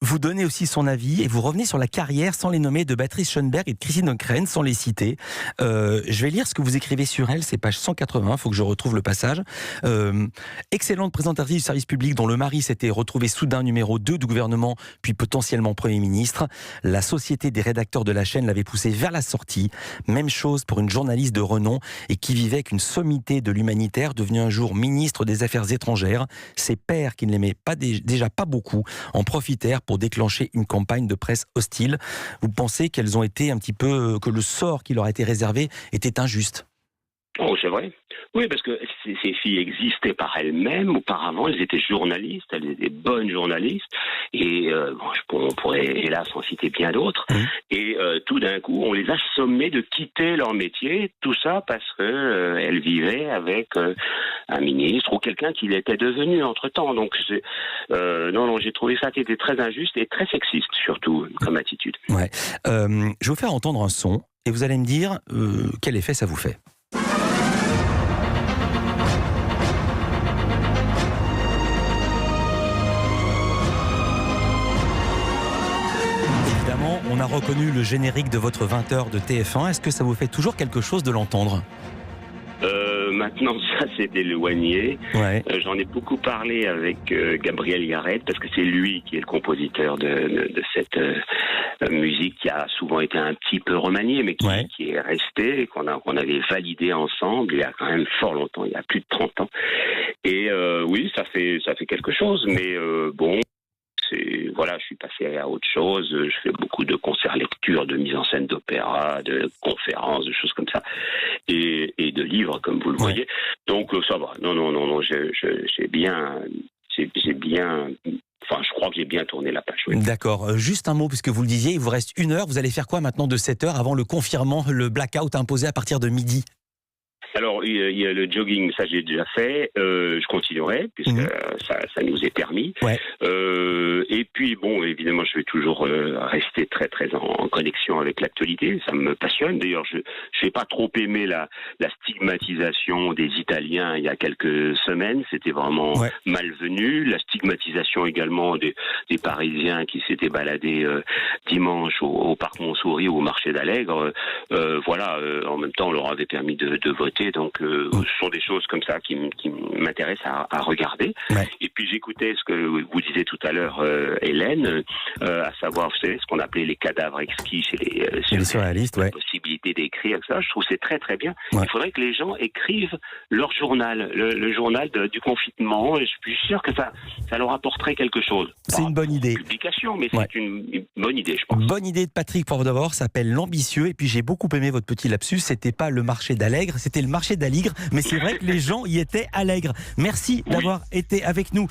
Vous donnez aussi son avis et vous revenez sur la carrière, sans les nommer, de Patrice Schoenberg et de Christine O'Krent, sans les citer. Je vais lire ce que vous écrivez sur elle, c'est page 180, il faut que je retrouve le passage. Excellente présentatrice du service public dont le mari s'était retrouvé soudain numéro 2 du gouvernement, puis potentiellement Premier ministre. La société des rédacteurs de la chaîne l'avait poussée vers la sortie. Même chose pour une journaliste de renom et qui vivait avec une sommité de l'humanitaire, devenue un jour ministre des Affaires étrangères. Ses pairs, qui ne l'aimaient déjà pas beaucoup, en profitèrent pour déclencher une campagne de presse hostile. Vous pensez qu'elles ont été un petit peu, que le sort qui leur a été réservé était injuste? Oh, c'est vrai. Oui, parce que ces filles existaient par elles-mêmes. Auparavant, elles étaient journalistes, elles étaient bonnes journalistes. Et on pourrait, hélas, en citer bien d'autres. Et tout d'un coup, on les a sommées de quitter leur métier. Tout ça parce que elles vivaient avec un ministre ou quelqu'un qui l'était devenu entre-temps. Donc, non, j'ai trouvé ça qui était très injuste et très sexiste, surtout, comme attitude. Ouais. Je vais vous faire entendre un son et vous allez me dire quel effet ça vous fait. Évidemment, on a reconnu le générique de votre 20h de TF1. Est-ce que ça vous fait toujours quelque chose de l'entendre ? Maintenant, ça s'est éloigné. Ouais. J'en ai beaucoup parlé avec Gabriel Yared, parce que c'est lui qui est le compositeur de cette musique qui a souvent été un petit peu remaniée, mais qui est restée, et qu'on avait validé ensemble il y a quand même fort longtemps, il y a plus de 30 ans. Et oui, ça fait quelque chose, mais bon... Voilà, je suis passé à autre chose. Je fais beaucoup de concerts lecture, de mise en scène d'opéra, de conférences, de choses comme ça, et de livres, comme vous le voyez. Donc ça va. Non, j'ai bien. Enfin, je crois que j'ai bien tourné la page. Oui. D'accord. Juste un mot, puisque vous le disiez, il vous reste 1 heure. Vous allez faire quoi maintenant de 7 heures avant le confinement, le blackout imposé à partir de midi ? Alors, il y a le jogging, ça j'ai déjà fait. Je continuerai, puisque ça nous est permis. Ouais. Et puis, bon, évidemment, je vais toujours rester très, très en connexion avec l'actualité. Ça me passionne. D'ailleurs, je n'ai pas trop aimé la stigmatisation des Italiens il y a quelques semaines. C'était vraiment malvenu. La stigmatisation également des Parisiens qui s'étaient baladés dimanche au Parc Montsouris ou au marché d'Allègre. Voilà, en même temps, on leur avait permis de voter. Donc, ce sont des choses comme ça qui m'intéressent à regarder. Ouais. Et puis, j'écoutais ce que vous disiez tout à l'heure, Hélène, à savoir, vous savez, ce qu'on appelait les cadavres exquis chez les surréalistes, la possibilité d'écrire, ça. Je trouve que c'est très, très bien. Ouais. Il faudrait que les gens écrivent leur journal, le journal du confinement. Et je suis sûr que ça leur apporterait quelque chose. C'est une bonne idée. Publication, mais c'est une bonne idée, je pense. Bonne idée de Patrick Poivre-d'Or, s'appelle L'Ambitieux. Et puis, j'ai beaucoup aimé votre petit lapsus. C'était pas le marché d'Allègre, c'était le marché d'Aligre, mais c'est vrai que les gens y étaient allègres. Merci d'avoir été avec nous.